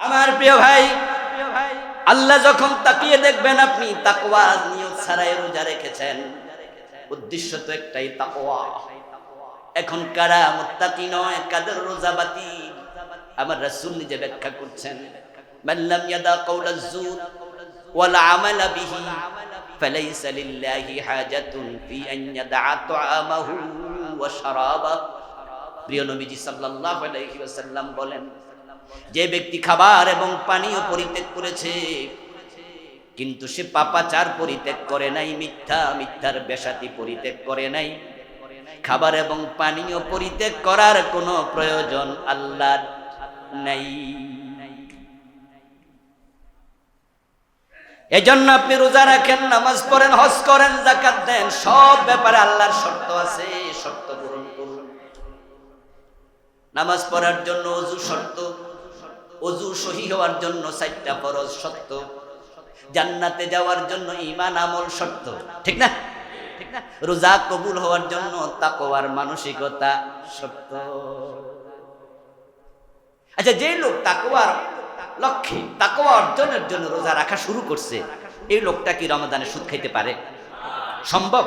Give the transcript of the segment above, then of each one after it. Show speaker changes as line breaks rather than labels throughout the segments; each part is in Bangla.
আমার প্রিয় ভাই, আল্লাহ যখন তাকিয়ে দেখবেন আপনি তাকওয়া নিয়ত ছাড়াই রোজা রেখেছেন, উদ্দেশ্য তো একটাই তাকওয়া। এখন কারা মুত্তাকি নয়, কাদের রোজা বাতিল? আমার রাসূল নিজে ব্যাখ্যা করছেন, মান লাম ইয়াদা কাওলাজ যুর ওয়াল আমালা বিহি ফালাইসা লিল্লাহি হাজাতুন ফি আন ইয়াদা তাআমাহু ওয়া শারাবাহু। প্রিয় নবীজি সাল্লাল্লাহু আলাইহি ওয়াসাল্লাম বলেন, যে ব্যক্তি খাবার এবং পানীয় পরিত্যাগ করেছে কিন্তু সে পাপাচার পরিত্যাগ করে নাই, মিথ্যার বেশাতি পরিত্যাগ করে নাই, খাবার এবং পানীয় পরিত্যাগ করার কোনো প্রয়োজন আল্লাহর নাই। এজন্য আপনি রোজা রাখেন, নামাজ পড়েন, হজ করেন, যাকাত দেন, সব ব্যাপারে আল্লাহর শর্ত আছে, শর্ত পূরণ করুন। নামাজ পড়ার জন্য ওযু শর্ত, ওযু সহিহ হওয়ার জন্য 4টা ফরজ শর্ত, জান্নাতে যাওয়ার জন্য ঈমান আমল শর্ত, ঠিক না? রোজা কবুল হওয়ার জন্য তাকওয়ার মানসিকতা শর্ত। আচ্ছা, যে লোক তাকওয়ার লক্ষ্যে, তাকওয়া অর্জনের জন্য রোজা রাখা শুরু করছে, এই লোকটা কি রমাদানে সুদ খাইতে পারে? সম্ভব?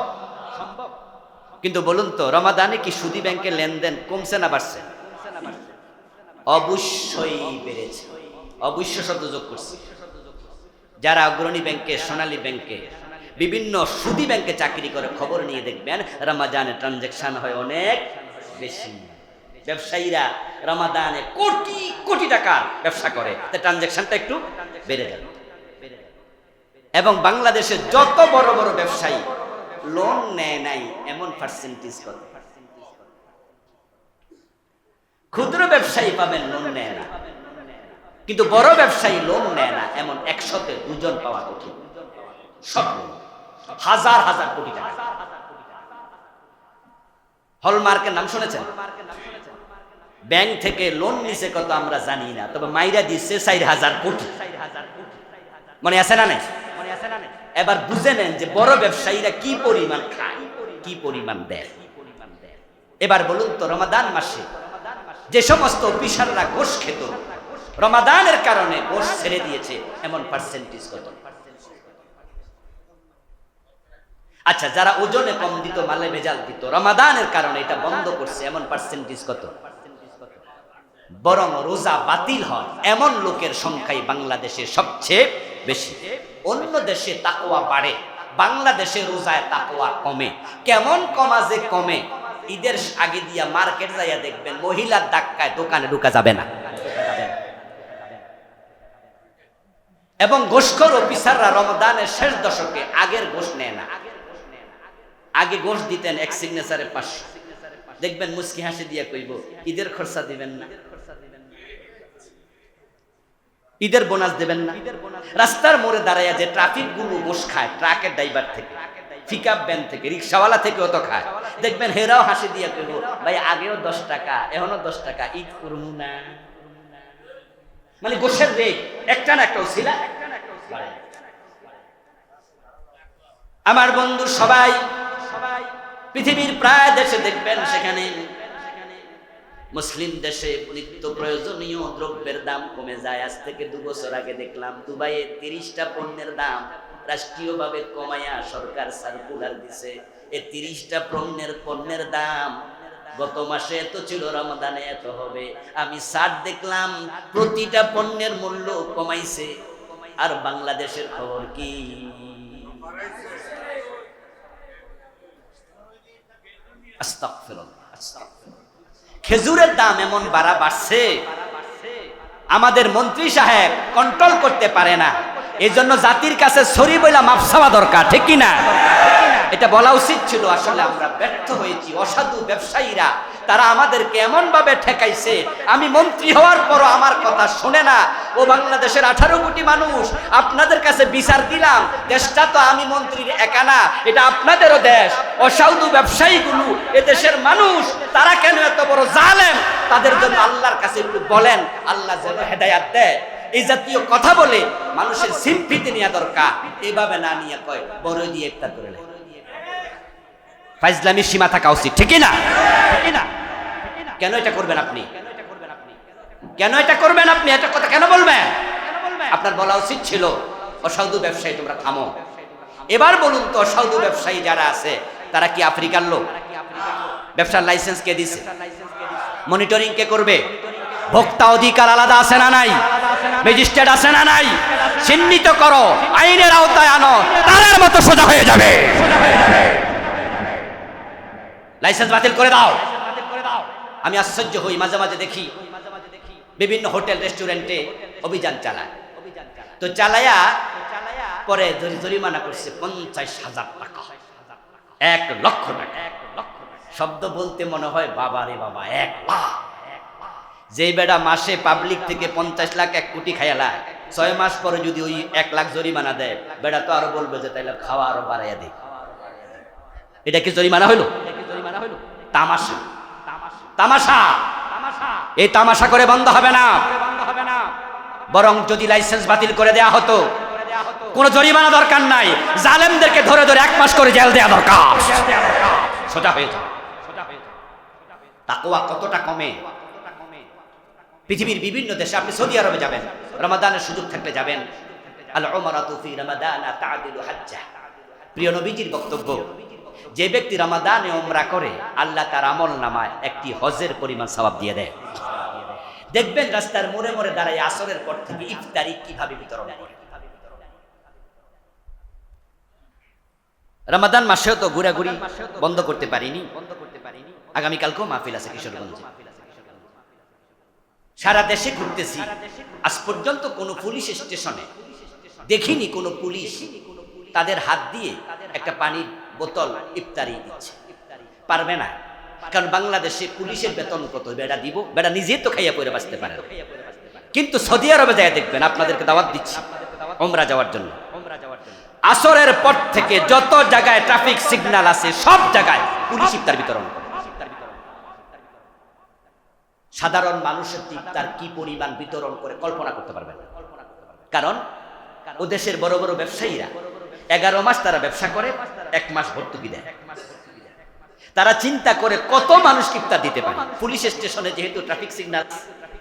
কিন্তু বলুন তো, রমাদানে কি সুদী ব্যাংকের লেনদেন কমছে না বাড়ছে? অবশ্যই বেড়েছে। অবশ্য শব্দ যোগ করছি। যারা অগ্রণী ব্যাংকে, সোনালী ব্যাংকে, বিভিন্ন সুদী ব্যাংকে চাকরি করে, খবর নিয়ে দেখবেন রমাদানে ট্রানজাকশন হয় অনেক বেশি। ব্যবসায়ীরা রমাদানে কোটি কোটি টাকার ব্যবসা করে, তাই ট্রানজাকশনটা একটু বেড়ে যাবে। এবং বাংলাদেশের যত বড় বড় ব্যবসায়ী লোন নেয় নাই এমন পার্সেন্টেজ কত? ক্ষুদ্র ব্যবসায়ী পাবেন লোন নেয় না, কিন্তু বড় ব্যবসায়ী লোন নেয় না এমন 100-তে 2 জন পাওয়া কঠিন। সব হাজার হাজার কোটি টাকা। হলমার্কের নাম শুনেছেন? ব্যাংক থেকে লোন নিছে কত আমরা জানি না, তবে মাইরা দিচ্ছে 4000 কোটি। মনে আছে না নাই? এবার বুঝে নেন যে বড় ব্যবসায়ীরা কি পরিমাণ খায়, কি পরিমাণ দেয়। এবার বলুন তো, রমাদান মাসে যে সমস্ত অফিসাররা ঘোষ খেত, রমাদানের কারণে ঘোষ ছেড়ে দিয়েছে এমন পার্সেন্টেজ কত? আচ্ছা, যারা ওজনে কম দিত, মালে ভেজাল দিত, রমাদানের কারণে এটা বন্ধ করছে এমন পার্সেন্টেজ কত? বরং রোজা বাতিল হয় এমন লোকের সংখ্যাই বাংলাদেশে সবচেয়ে বেশি। অন্য দেশে তাকওয়া বাড়ে, বাংলাদেশে রোজায় তাকওয়া কমে। কেমন কমা যে কমে, ঈদের আগে দিয়া মার্কেট যাইয়া দেখবেন মহিলার ধাক্কায় দোকানে ঢোকা যাবে না। এবং ঘোষখোর অফিসাররা রমাদানের শেষ দশকে আগের ঘোষ নেয় না। আগে ঘোষ দিতেন এক সিগনেচারে 500, দেখবেন মুস্কি হাসি দিয়া কইব ঈদের খরচা দিবেন না, ঈদের বোনাস দেবেন না। রাস্তার মোড়ে দাঁড়াইয়া যে ট্রাফিক গুলো ঘোষ খায়, ট্রাকের ড্রাইভার থেকে, পিকআপ ভ্যান থেকে, রিক্সাওয়ালা থেকে অত খায়, দেখবেন হেরাও হাসি দিয়া কইব ভাই আগেও 10 টাকা, এখনো 10 টাকা, ঈদ করবো না। মানে ঘোষের রেট একটা না একটা ছিল। আমার বন্ধু সবাই পৃথিবীর প্রায় দেশে দেখবেন, সেখানে মুসলিম দেশে নিত্য প্রয়োজনীয় দ্রব্যের দাম কমে যায়। আজ থেকে 2 বছর আগে দেখলাম দুবাইয়ে 30টা পণ্যের দাম রাষ্ট্রীয়ভাবে কমাইয়া সরকার সার্কুলার দিছে। এই 30টা পণ্যের দাম গত মাসে এত ছিল, রমাদানে এত হবে। আমি সার দেখলাম প্রতিটা পণ্যের মূল্য কমাইছে। আর বাংলাদেশের খবর কি? আস্তাগফিরুল্লাহ, আস্তাগফিরুল্লাহ। খেজুরের দাম এমন বাড়ছে, আমাদের মন্ত্রী সাহেব কন্ট্রোল করতে পারে না। এই জন্য জাতির কাছে সরি বইলা মাপ চাওয়া দরকার, ঠিক কিনা? এটা বলা উচিত ছিল। আসলে আমরা ব্যর্থ হয়েছি। অসাধু ব্যবসায়ীরা তারা আমাদেরকে এমন ভাবে ঠেকাইছে, আমি মন্ত্রী হওয়ার পরও আমার কথা শুনে না। ও বাংলাদেশের 18 কোটি মানুষ, আপনাদের কাছে বিচার দিলাম, দেশটা তো আমি মন্ত্রীর একা না, এটা আপনাদেরও দেশ। অসাধু ব্যবসায়ীগুলো এদেশের মানুষ, তারা কেন এত বড় জালেম? তাদের জন্য আল্লাহর কাছে একটু বলেন, আল্লাহ যেন হেদায়েত দেয়। এই জাতীয় কথা বলে মানুষের সিম্পিতি নেওয়া দরকার, এইভাবে না নিয়ে কয় বড় দিয়ে একটা করে নেয়। ফাইজলামি সীমা থাকা উচিত, ঠিক না? কেন এটা করবেন আপনি? কেন এটা করবেন আপনি? এটা কথা কেন বলবেন? আপনার বলা উচিত ছিল অসাধু ব্যবসায়ী তোমরা থামো। এবার বলুন তো অসাধু ব্যবসায়ী যারা আছে তারা কি আফ্রিকার লোক? ব্যবসার লাইসেন্স কে দিছে? মনিটরিং কে করবে? ভোক্তা অধিকার আলাদা আছে না নাই? ম্যাজিস্ট্রেট আছে না নাই? চিহ্নিত করো, আইনের আওতায় আনো, তাদের মতো সোজা হয়ে যাবে। লাইসেন্স বাতিল করে দাও। আমি আশ্চর্য হই, মাঝে মাঝে দেখি বিভিন্ন হোটেল রেস্টুরেন্টে অভিযান চালায়, তো চালায়া পরে জরিমানা করছে 50,000 টাকা, 1 লক্ষ টাকা। শব্দ বলতে মনে হয় বাবা রে বাবা, 1 লাখ। যেই বেটা মাসে পাবলিক থেকে 50 লাখ 1 কোটি খাইলা, 6 মাস পরে যদি ওই 1 লাখ জরিমানা দেয়, বেটা তো আরো বলবে যে তাইলে খাওয়া আরো বাড়াইয়া দেয়। এটা কি জরিমানা হইলো? তামাশা, তামাশা। এই তামাশা করে বন্ধ হবে না। বরং যদি লাইসেন্স বাতিল করে দেয়া হতো, কোনো জরিমানা দরকার নাই, জালেমদেরকে ধরে ধরে 1 মাস করে জেল দেয়া দরকার, সোজা হয়ে যাবে। তাকওয়া কতটা কমে। পৃথিবীর বিভিন্ন দেশে, আপনি সৌদি আরবে যাবেন, রমাদানের সুযোগ থাকলে যাবেন। আল উমরাতু ফি রমাদান তা'দিলু হাজ্জাহ। প্রিয় নবীজির বক্তব্য, যে ব্যক্তি রমাদানে উমরা করে আল্লাহ তার আমল নামায় একটি হজের পরিমাণ সওয়াব দিয়ে দেয়। দেখবেন রাস্তার মোড়ে মোড়ে দাঁড়ায় আসরের পর থেকে ইফতারি কিভাবে বিতরণ করে। রমাদান মাসেও তো ঘোরাঘুরি বন্ধ করতে পারিনি। আগামীকালকেও মাহফিল আছে কিশোরগঞ্জে। সারা দেশে ঘুরতেছি, আজ পর্যন্ত কোনো পুলিশ স্টেশনে দেখিনি কোনো পুলিশ তাদের হাত দিয়ে একটা পানির বোতল ইফতারি দিচ্ছে। পারবে না, কারণ বাংলাদেশে পুলিশের বেতন কত? বেড়া দিব, বেড়া নিজে তো খাইয়া পড়ে বাঁচতে পারে। কিন্তু সৌদি আরবে যায় দেখবেন, আপনাদেরকে দাওয়াত দিচ্ছি উমরা যাওয়ার জন্য। আসরের পর থেকে যত জায়গায় ট্রাফিক সিগন্যাল আছে সব জায়গায় পুলিশ ইফতার বিতরণ করে। সাধারণ মানুষের ইফতার কি পরিমাণ বিতরণ করে কল্পনা করতে পারবেন। কারণ ও দেশের বড় বড় ব্যবসায়ীরা 11 মাস তারা ব্যবসা করে, 1 মাস ভর্তুকি দেয়। তারা চিন্তা করে কত মানুষ ইফতার দিতে পারে। পুলিশ স্টেশনে যেহেতু ট্রাফিক সিগন্যাল,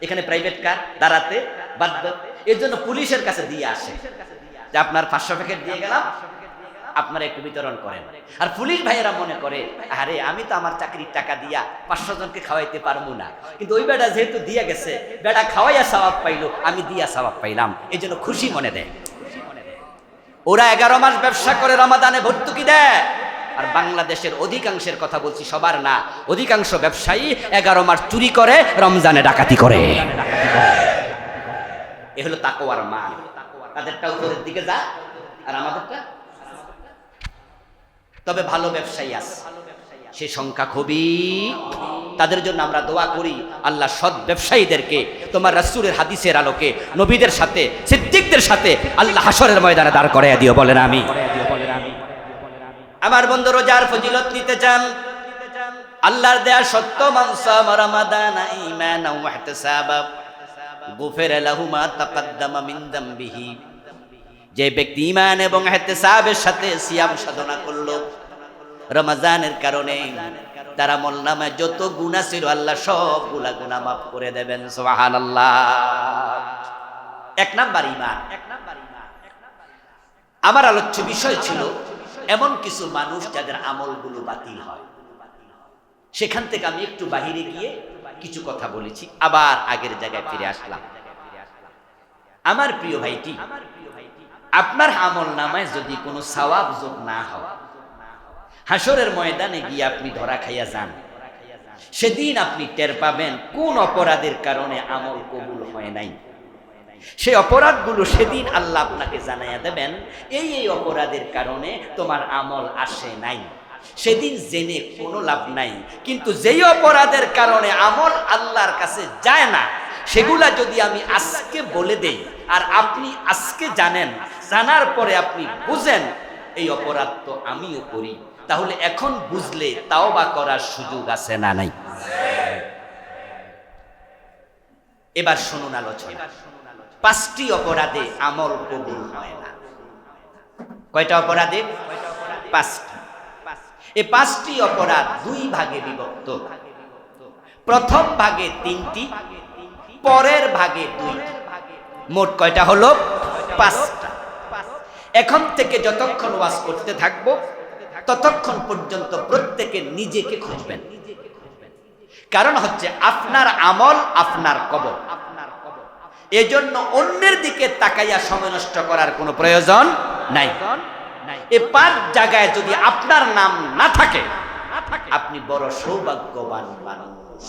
এখানে প্রাইভেট কার দাঁড়াতে বাধ্য, এর জন্য পুলিশের কাছে দিয়ে আসে যে আপনার 500 প্যাকেট দিয়ে গেলাম, আপনারা একটু বিতরণ করেন। আর পুলিশ ভাইয়েরা মনে করে আরে আমি তো আমার চাকরির টাকা দিয়া 500 জনকে খাওয়াইতে পারবো না, কিন্তু ওই বেটা যেহেতু দিয়া গেছে, বেটা খাওয়াইয়া সওয়াব পাইলো, আমি দিয়া সওয়াব পাইলাম, এই জন্য খুশি মনে দেয়। ওরা 11 মাস ব্যবসা করে রমাদানে ভর্তুকি দেয়। আর বাংলাদেশের অধিকাংশের কথা বলছি, সবার না, অধিকাংশ ব্যবসায়ী 11 মাস চুরি করে, রমজানে ডাকাতি করে। এ হলো তাকওয়ার মান। তাদেরটা উপরের দিকে যা, আর আমাদেরটা। তবে ভালো ব্যবসায়ী আছে, সে সংখ্যা খুবই। তাদের জন্য আমরা দোয়া করি, আল্লাহ সৎ ব্যবসায়ীদেরকে তোমার রাসূলের হাদিসের আলোকে নবীদের সাথে, সিদ্দিকদের সাথে আল্লাহ হাসরের ময়দানে দাঁড় করাইয়া দিও, বলেন আমি। আমার বন্ধু রোজার ফজিলত নিতে চান, আল্লাহর দেয়া সত্য, মান সামা রমাদান ঈমানান ওয়া ইহতিসাবা গুফিরা লাহু মা তাকাদ্দামা মিন যামবিহি। যে ব্যক্তি ঈমান এবং ইহতিসাবের সাথে সিয়াম সাধনা করলো, রমজানের কারণে তার আমলনামায় যত গুনাহ ছিল আল্লাহ সবগুলা গুনাহ মাফ করে দেবেন। সুবহানাল্লাহ। 1 নাম্বার ঈমান। আমার আলোচ্য বিষয় ছিল এমন কিছু মানুষ যাদের আমলগুলো বাতিল হয়। সেখান থেকে আমি একটু বাহিরে গিয়ে কিছু কথা বলেছি, আবার আগের জায়গায় ফিরে আসলাম। আমার প্রিয় ভাইটি, আপনার আমলনামায় যদি কোনো সওয়াব যোগ না হয়, হাসরের ময়দানে গিয়ে আপনি ধরা খাইয়া যান, সেদিন আপনি টের পাবেন কোন অপরাধের কারণে আমল কবুল হয় নাই। সেই অপরাধগুলো সেদিন আল্লাহ আপনাকে জানাইয়া দেবেন, এই এই অপরাধের কারণে তোমার আমল আসে নাই। সেদিন জেনে কোনো লাভ নাই, কিন্তু যেই অপরাধের কারণে আমল আল্লাহর কাছে যায় না, সেগুলা যদি আমি আজকে বলে দেই আর আপনি আজকে জানেন, জানার পরে আপনি বুঝেন এই অপরাধ তো আমিও করি, তাহলে এখন বুঝলে তাওবা করার সুযোগ আছে না নাই? এবার শুনুন আলোচনা। 5টি অপরাধে আমল কবুল হয় না। কয়টা অপরাধে? 5টি। এই 5টি অপরাধ 2 ভাগে বিভক্ত। প্রথম ভাগে 3টি, পরের ভাগে 2টি। মোট কয়টা হলো? 5টা। এখন থেকে যতক্ষণ ওয়াজ করতে থাকবো ততক্ষণ পর্যন্ত প্রত্যেকে নিজেকে খুঁজবেন। কারণ হচ্ছে আপনার আমল আপনার কবর। এজন্য অন্যের দিকে তাকাইয়া সময় নষ্ট করার কোনো প্রয়োজন নাই। এই 5 জায়গায় যদি আপনার নাম না থাকে আপনি বড় সৌভাগ্যবান মানুষ।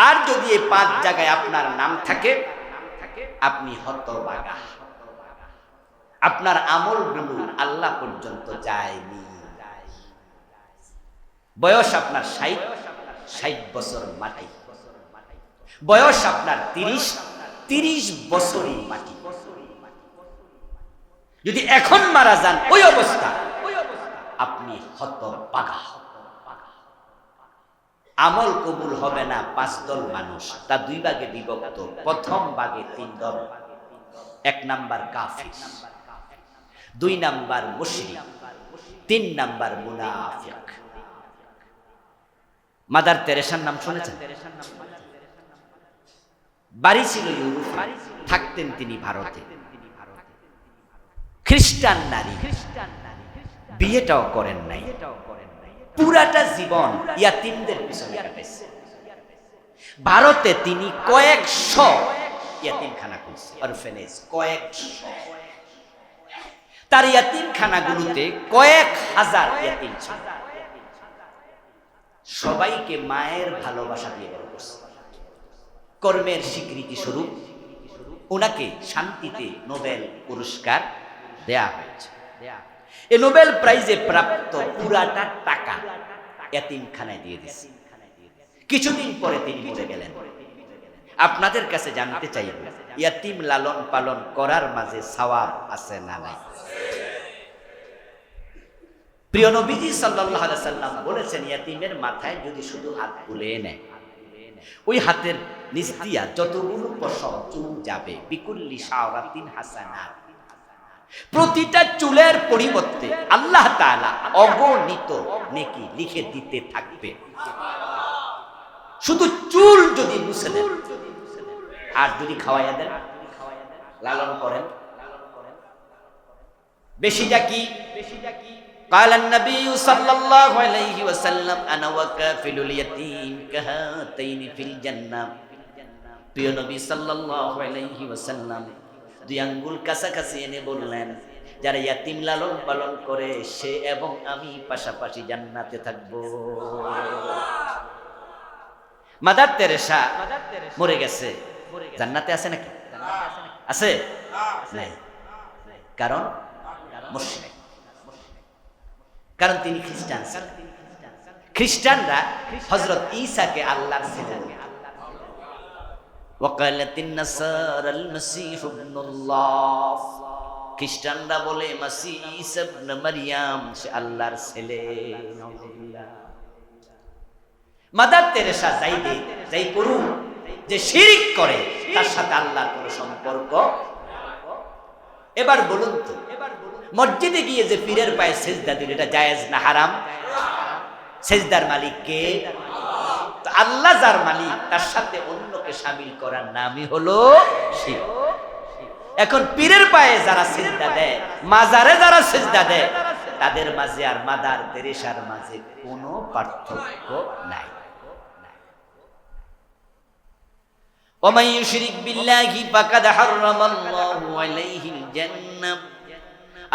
আর যদি এই 5 জায়গায় আপনার নাম থাকে আপনি হতভাগা। আপনার আমলগুলো আল্লাহ পর্যন্ত যায়নি। বয়স আপনার 60 বছর মাটি, বয়স আপনার 30 বছরই মাটি। যদি এখন মারা যান ওই অবস্থা আপনি হতভাগা। আমল কবুল হবে না 5 দল মানুষ, তা 2 ভাগে বিভক্ত। প্রথম ভাগে 3 দল। 1 নাম্বার কাফির, 2 নাম্বার মুশরিক, 3 নাম্বার মুনাফিক। মাদার তেরেসার নাম শুনেছেন? বাড়ি ছিল ইউরোপে, থাকতেন তিনি ভারতে। খ্রিস্টান নারী, বিয়েটাও করেন নাই, পুরাটা জীবন ইয়াতিমদের পিছনে কাটাইছে। ভারতে তিনি কয়েকশো ইয়াতিমখানা খুলছে, অরফেনেজ কয়েকশো। তার ইয়াতিমখানাগুলোতে কয়েক হাজার ইয়াতিম ছিল। সবাইকে মায়ের ভালোবাসা দিয়ে বড় করছে। কর্মের স্বীকৃতি স্বরূপ ওনাকে শান্তিতে নোবেল পুরস্কার দেয়া হয়েছে। এই নোবেল প্রাইজে প্রাপ্ত পুরাটা টাকা ইয়াতিমখানায় দিয়ে দিয়েছে। কিছুদিন পরে তিনি মরে গেলেন। আপনাদের কাছে জানতে চাইব, ইয়াতিম লালন পালন করার মাঝে সওয়াব আছে না নাই? প্রিয় নবীজি সাল্লাল্লাহু আলাইহি সাল্লাম বলেছেন, ইয়াতিমের মাথায় যদি শুধু হাত বুলিয়ে নেয়, ওই হাতের নিচ দিয়া যতগুলো পশম চুল যাবে, বিকুল্লি শাওরাতিন হাসানাত, প্রতিটা চুলের পরিবর্তে আল্লাহ তাআলা অগণিত নেকি লিখে দিতে থাকবে। শুধু চুল যদি মুছে দেন আর যদি খাওয়াইয়া দেন, লালন করেন, বেশিটা কি? قال النبي صلى الله عليه وسلم انا وكافل اليتيم كهاتين في الجنه। প্রিয় নবী সাল্লাল্লাহু আলাইহি ওয়াসাল্লাম 2 আঙ্গুল কাছাকাছি এনে বললেন, যারা ইয়াতিম লালন পালন করে সে এবং আমি পাশাপাশি জান্নাতে থাকব। মাদার তেরেসা মরে গেছে, জান্নাতে আছে নাকি? আছে? নাই। কারণ মুশরিক, কারণ তিনি খ্রিস্টান ছিলেন। খ্রিস্টানরা হযরত ঈসাকে আল্লাহর ছেলে, ওয়াকালাতিন নাসারাল মাসীহ ইবনুল্লাহ, খ্রিস্টানরা বলে মাসীহ ঈসা ইবনে মারইয়াম সে আল্লাহর ছেলে। মাদার তেরেসা যাই করুন যে শিরক করে তার সাথে আল্লাহর কোনো সম্পর্ক। এবার বলুন তো, মসজিদে গিয়ে যে পীরের পায়ে সেজদা দিল, এটা জায়েজ না হারাম? সেজদার মালিক কে? আল্লাহ যার মালিক, তার সাথে অন্যকে শামিল করার নামই হলো শিরক। এখন পীরের পায়ে যারা সেজদা দেয়, মাজারে যারা সেজদা দেয়, তাদের মাঝে আর মাদার তেরেসার মাঝে কোনো পার্থক্য নাই। ওমান ইউশরিক বিল্লাহি ফাকাদ হারামাল্লাহু আলাইহিল জান্নাহ।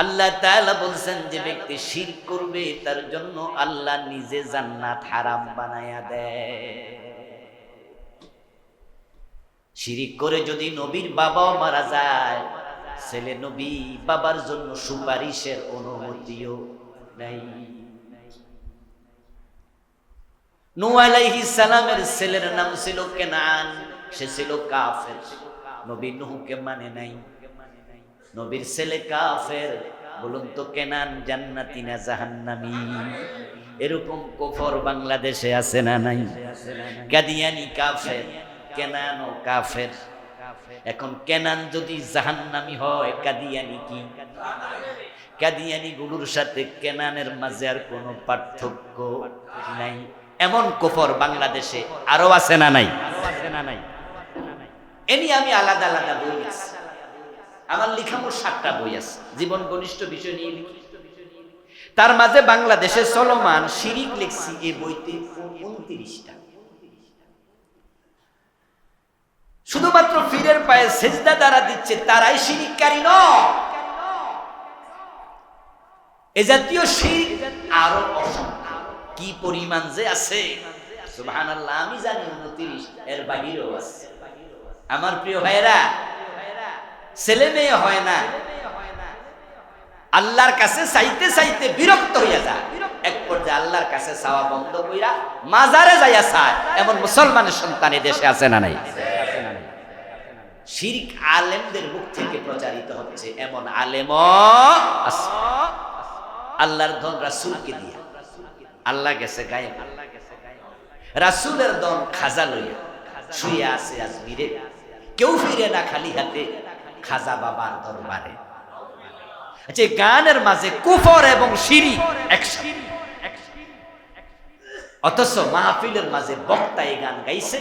আল্লাহ তাআলা বলছেন, যে ব্যক্তি শিরক করবে তার জন্য আল্লাহ নিজে জান্নাত হারাম বানায়া দেয়। শিরক করে যদি নবীর বাবাও মারা যায়, ছেলে নবী বাবার জন্য সুপারিশের অনুমতিও নাই। নূহ আলাইহিস সালামের ছেলের নাম ছিল কেনান, সে ছিল কাফের, নবী নূহকে মানে নাই। নবীর ছেলে কাফের, বলুন তো কেনান জান্নাতি না জাহান্নামী? এরকম কুফর বাংলাদেশে আছে না নাই? কাদিয়ানি কাফের, কেনানও কাফের। এখন কেনান যদি জাহান্নামী হয়, কাদিয়ানি কি? কাদিয়ানি গুলোর সাথে কেনানের মাঝে আর কোনো পার্থক্য নাই। এমন কুফর বাংলাদেশে আরো আছে না নাই? এ নিয়ে আমি আলাদা আলাদা বই লিখছি। আমার লেখা মোট 7টা বই আছে, জীবন ঘনিষ্ঠ বিষয় নিয়ে লিখি। তার মাঝে বাংলাদেশে চলমান শিরিক লিখছি এই বইতে 29টা। শুধুমাত্র পীরের পায়ে সেজদা দ্বারা দিচ্ছে তারাই শিরিককারী নয়, এ জাতীয় শিরক আরো অসংখ্য কি পরিমাণ যে আছে সুবহানাল্লাহ। আমি জানি 29, এর বাহিরেও আছে। আমার প্রিয় ভাইরা, ছেলে মেয়ে হয় না, আল্লাহর কাছে চাইতে চাইতে বিরক্ত হইয়া যায়, এক পর্যায়ে আল্লাহর কাছে চাওয়া বন্ধ কইরা মাজারে যাইয়া চায়, এমন মুসলমানের সন্তান দেশে আছে না নাই? শিরক আলেমদের মুখ থেকে প্রচারিত হচ্ছে, এমন আলেমও আছে। আল্লাহর ধন রাসূলকে দিয়া, আল্লাহ গেছে গায়েব, রাসূলের ধন খাজা লইয়া শুয়ে আছে আজমিরে, কেউ ফিরে না খালি হাতে খাজা বাবার দরবারে। আচ্ছা, গানের মাঝে কুফর এবং শিরক একসাথে, অথচ মাহফিলের মাঝে বক্তা এই গান গাইছে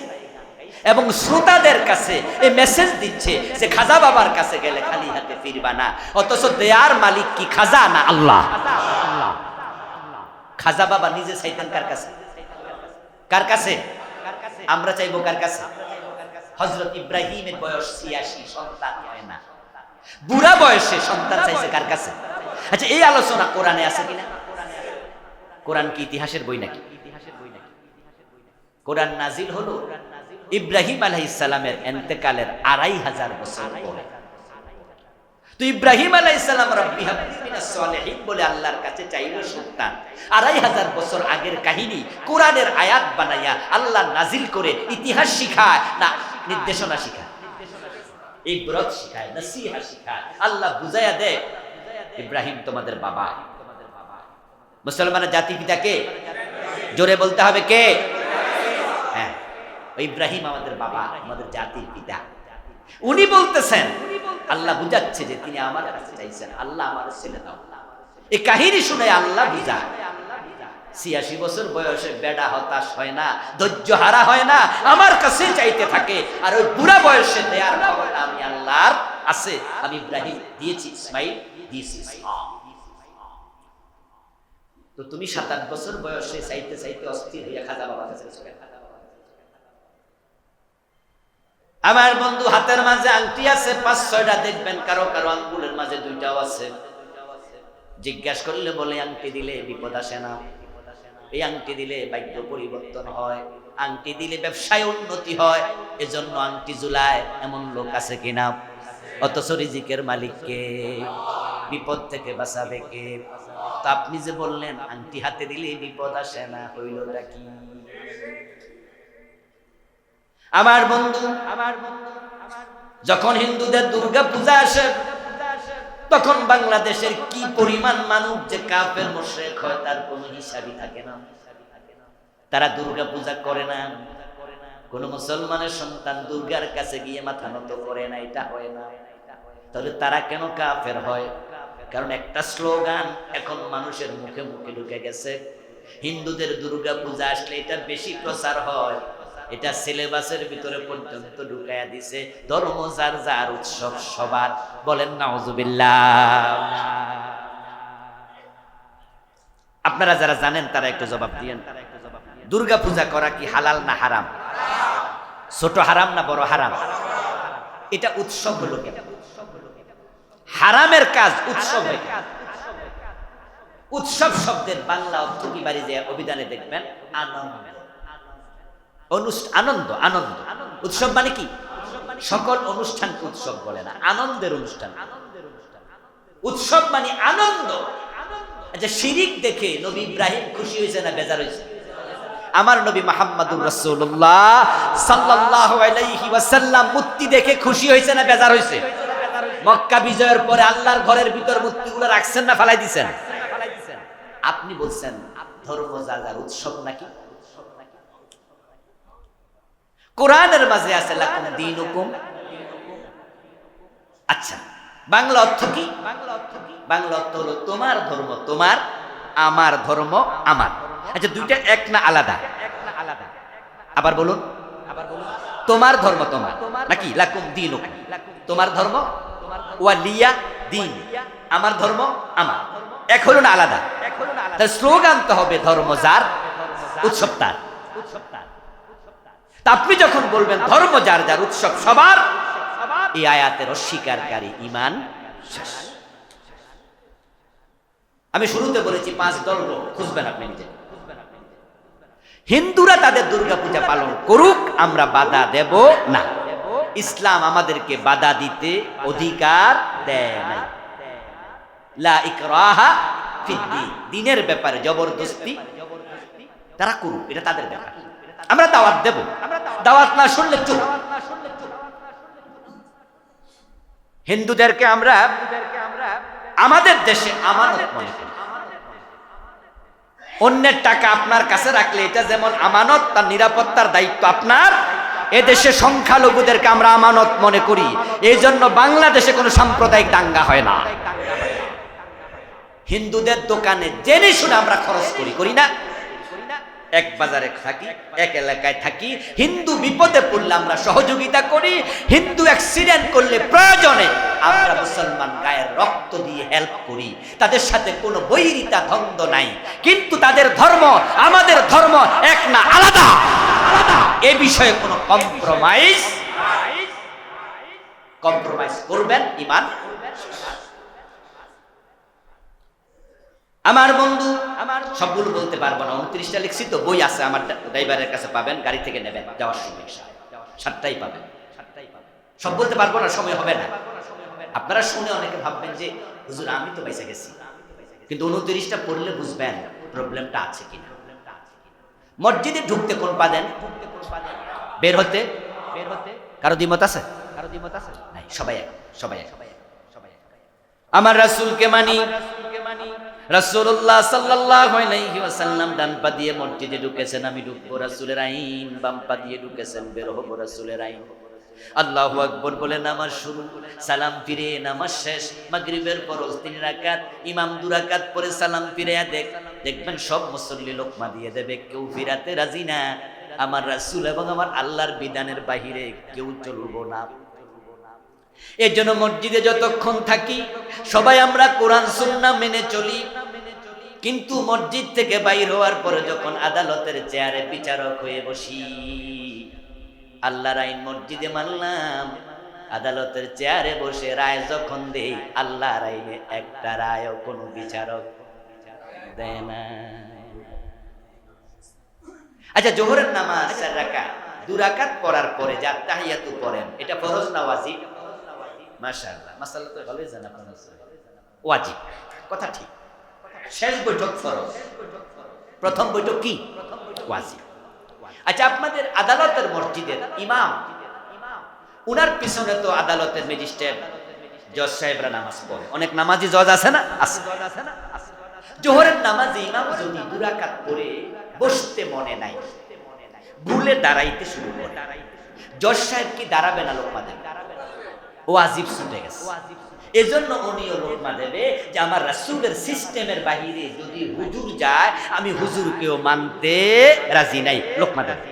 এবং শ্রোতাদের কাছে এই মেসেজ দিচ্ছে যে খাজা বাবার কাছে গেলে খালি হাতে ফিরবা না। অথচ দেয়ার মালিক কি খাজা না আল্লাহ? খাজা বাবা নিজে চাইতেন কার কাছে? কার কাছে? আমরা চাইবো কার কাছে? হযরত ইব্রাহিমের বয়স 86, সন্তান হয় না, বুড়া বয়সে সন্তান চাইছে কার কাছে? আচ্ছা, এই আলোচনা কোরআনে আছে কিনা? কোরআন কি ইতিহাসের বই নাকি? কোরআন নাজিল হলো ইব্রাহিম আলাইহিস সালামের ইন্তেকালের 2500 বছর পরে। তো ইব্রাহিম আলাইহিস সালাম রব্বি হাবলি মিনাস সালিহিন বলে আল্লাহর কাছে চাইল সন্তান। 2500 বছর আগের কাহিনী কোরআনের আয়াত বানাইয়া আল্লাহ নাজিল করে ইতিহাস শিখায় না নির্দেশনা শিখায়? ইবরত শিখায়, নসিহত শিখায়। আল্লাহ বুঝাইয়া দেয় ইব্রাহিম তোমাদের বাবা। মুসলমানের জাতির পিতা কে? জোরে বলতে হবে কে? হ্যাঁ, ইব্রাহিম আমাদের বাবা, আমাদের জাতির পিতা। উনি বলতেছেন, আল্লাহ বুঝাচ্ছে যে তিনি আমার কাছে চাইছেন, আল্লাহ আমার ছেলে দাও। এই কাহিনী শুনে আল্লাহ বুঝায় 86 বছর বয়সে বেড়া হতাশ হয় না, ধৈর্য হারা হয় না, আমার কাছে চাইতে থাকে। আর ওই বুড়া বয়সে দেয়ার ক্ষমতা আমি আল্লাহর আছে। আমি ইব্রাহিম দিয়েছি, ইসমাইল দিয়েছি, ইসহাক। তো তুমি 27 বছর বয়সে চাইতে চাইতে অস্থির হইয়া খাজা বাবার কাছে চলে। আমার বন্ধু হাতের মাঝে আংটি আছে 5-6টা, দেখবেন কারো কারো আঙ্গুলের মাঝে 2টাও আছে। জিজ্ঞাসা করলে বলে আংটি দিলে বিপদ আসে না, এই আংটি দিলে ভাগ্য পরিবর্তন হয়, আংটি দিলে ব্যবসায় উন্নতি হয়, এজন্য আংটি ঝুলায়। এমন লোক আছে কিনা? অথচ রিজিকের মালিক কে? বিপদ থেকে বাঁচাবে কে? তো আপনি যে বললেন আংটি হাতে দিলে বিপদ আসে না, হইলটা কি? আমার বন্ধু, যখন হিন্দুদের দুর্গা পূজা আসে তখন বাংলাদেশের কি পরিমাণ মানুষ যে কাফের মুশরিক হয় তার কোনো হিসাবই থাকে না। তারা দুর্গা পূজা করে না, কোন মুসলমানের সন্তান দুর্গার কাছে গিয়ে মাথা নত করে না, এটা হয় না। তাহলে তারা কেন কাফের হয়? কারণ একটা স্লোগান এখন মানুষের মুখে মুখে ঢুকে গেছে, হিন্দুদের দুর্গা পূজা আসলে এটা বেশি প্রচার হয়, এটা সিলেবাসের ভিতরে পর্যন্ত ঢুকাইয়া দিছে। ধর্ম যার যার, উৎসব সবার। বলেন নাউজুবিল্লাহ। আপনারা যারা জানেন তারা একটু জবাব দিয়েন, দুর্গা পূজা করা কি হালাল না হারাম? ছোট হারাম না বড় হারাম? এটা উৎসব হলো কেন? হারামের কাজ উৎসব হয়। উৎসব শব্দের বাংলা অর্থ কি? বাড়ি যে অভিধানে দেখবেন আনন্দ, আনন্দ, আনন্দ। উৎসব মানে কি? সকল অনুষ্ঠানকে উৎসব বলে না, আনন্দের অনুষ্ঠান। উৎসব মানে আনন্দ। আচ্ছা, শিরিক দেখে নবী ইব্রাহিম খুশি হয়েছে না বেজার হয়েছে? আমার নবী মুহাম্মদুর রাসূলুল্লাহ সাল্লাল্লাহু আলাইহি ওয়াসাল্লাম মূর্তি দেখে খুশি হয়েছে না বেজার হয়েছে? মক্কা বিজয়ের পরে আল্লাহর ঘরের ভিতর মূর্তিগুলো রাখছেন না ফালাই দিয়েছেন? আপনি বলছেন ধর্ম যার যার, উৎসব নাকি? কোরআনের মাঝে আছে লাকুম দীনুকুম। আচ্ছা, বাংলা অর্থ কি? বাংলা অর্থ হলো তোমার ধর্ম তোমার, আমার ধর্ম আমার। আচ্ছা, দুইটা এক না আলাদা? আবার বলুন, তোমার ধর্ম তোমার নাকি লাকুম দীনুকুম? তোমার ধর্ম ওয়ালিয়া দিন, আমার ধর্ম আমার, এক হলো না আলাদা। তার স্লোগান তো হবে ধর্ম যার উৎসব তার। তা আপনি যখন বলবেন ধর্ম যার যার উৎসব সবার, এই আয়াতের অস্বীকারী ঈমান শেষ। আমি শুরুতে বলেছি 5 দল খুঁজবেন আপনি নিজে। হিন্দুরা তাদের দুর্গাপূজা পালন করুক, আমরা বাধা দেব না। ইসলাম আমাদেরকে বাধা দিতে অধিকার দেয় নাই। লা ইকরাহা ফিদ্দীন, দ্বীনের ব্যাপারে জবরদস্তি তারা করুক, এটা তাদের ব্যাপার। আমরা দাওয়াত দেব, দাওয়াত না শুনলে চুপ। হিন্দুদেরকে আমরা আমাদের দেশে আমানত মনে করি। অন্যের টাকা আপনার কাছে রাখলে এটা যেমন আমানত, তার নিরাপত্তার দায়িত্ব আপনার। এদেশে সংখ্যালঘুদেরকে আমরা আমানত মনে করি, এই জন্য বাংলাদেশে কোনো সাম্প্রদায়িক দাঙ্গা হয় না। হিন্দুদের দোকানে জেনে শুনে আমরা খরচ করি না? এক বাজারে থাকি, এক এলাকায় থাকি, হিন্দু বিপদে পড়লে আমরা সহযোগিতা করি, হিন্দু অ্যাক্সিডেন্ট করলে প্রয়োজনে আমরা মুসলমান গায়ের রক্ত দিয়ে হেল্প করি। তাদের সাথে কোনো বৈরিতা দ্বন্দ্ব নাই, কিন্তু তাদের ধর্ম আমাদের ধর্ম এক না আলাদা, এ বিষয়ে কোনো কম্প্রোমাইজ করবেন ঈমান। আমার বন্ধু, সবগুলো বলতে পারবো না, 29টা লিখছি তো, বই আছে আমার ড্রাইভারের কাছে, পাবেন, গাড়ি থেকে নেবেন, যাওয়ার সময় 7টাই পাবেন। সব বলতে পারবো না, সময় হবে না। আপনারা শুনে অনেকে ভাববেন যে হুজুর আমি তো বেঁচে গেছি, কিন্তু 29টা পড়লে বুঝবেন প্রবলেমটা আছে কিনা। মসজিদে ঢুকতে কোন পা দেন? বের হতে কারো দ্বিমত আছে? নাই, সবাই আমার রাসূলকে মানি। রাসূলুল্লাহ সাল্লাল্লাহু আলাইহি ওয়াসাল্লাম ডান পা দিয়ে মসজিদে ঢুকেছেন, আমি ঢুকবো রাসূলের আইন। বাম পা দিয়ে ঢুকেছেন, বের হবো রাসূলের আইন। আল্লাহু আকবার বলে নামাজ শুরু, সালাম ফিরে নামাজ শেষ। মাগরিবের ফরজ 3 রাকাত, ইমাম 2 রাকাত পরে সালাম ফিরে দেখবেন সব মুসল্লি লোকমা দিয়ে দেবে, কেউ ফিরাতে রাজি না। আমার রাসূল এবং আমার আল্লাহর বিধানের বাহিরে কেউ চলবো না। এর জন্য মসজিদে যতক্ষণ থাকি সবাই আমরা কোরআন সুন্নাহ মেনে চলি, কিন্তু মসজিদ থেকে বাইর হওয়ার পরে যখন আদালতের চেয়ারে বিচারক হয়ে বসি, আল্লাহর আইন মসজিদে মানলাম, আদালতের চেয়ারে বসে রায় যখন দেই, আল্লাহর আইনে একটা রায়ও কোনো বিচারক দেয় না। আচ্ছা, জোহরের নামাজ 4 রাকাত, 2 রাকাত পড়ার পরে যা তাহিয়াতু পড়েন, এটা ফরজ না ওয়াজিব? মাশাআল্লাহ, মাসালা তো ভালোই জানা আপনারা। ওয়াজিব, কথা ঠিক। শেষ বৈঠক ফরজ, প্রথম বৈঠক কি? ওয়াজিব। আচ্ছা, আপনাদের আদালতের মসজিদের ইমাম, উনার পিছনে তো আদালতের ম্যাজিস্ট্রেট জজ সাহেবরা নামাজ পড়ে, অনেক নামাজি জজ আছে না? আছে। জোহরের নামাজে ইমাম যদি 2 রাকাত পড়ে বসতে মনে নাই, ভুলে দাঁড়াইতে শুরু করে, জজ সাহেব কি দাঁড়াবে না লোকমা দেবে? ওয়াজিব ছুটে গেছে। এজন্য উনিও লোকমা দেবে যে আমার রাসূলের সিস্টেমের বাহিরে যদি হুজুর যায়, আমি হুজুরকেও মানতে রাজি নাই, লোকমা দেবে।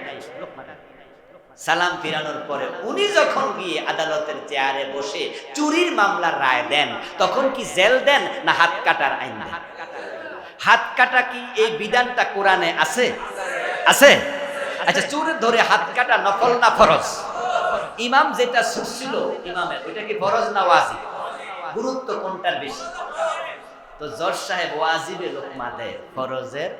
সালাম ফিরানোর পরে উনি যখন গিয়ে আদালতের চেয়ারে বসে চুরির মামলার রায় দেন, তখন কি জেল দেন না হাত কাটার আইন দেন? হাত কাটা কি এই বিধানটা কোরআনে আছে? আছে। আচ্ছা, চোর ধরে হাত কাটা নফল না ফরজ? ইমাম যেটা ছুটছিল ইমামের, ওইটা কি ফরজ না ওয়াজিব? গুরুত্ব কোনটার বেশি? তো জজ সাহেব ওয়াজিবে লোকমা দেয়, ফরজের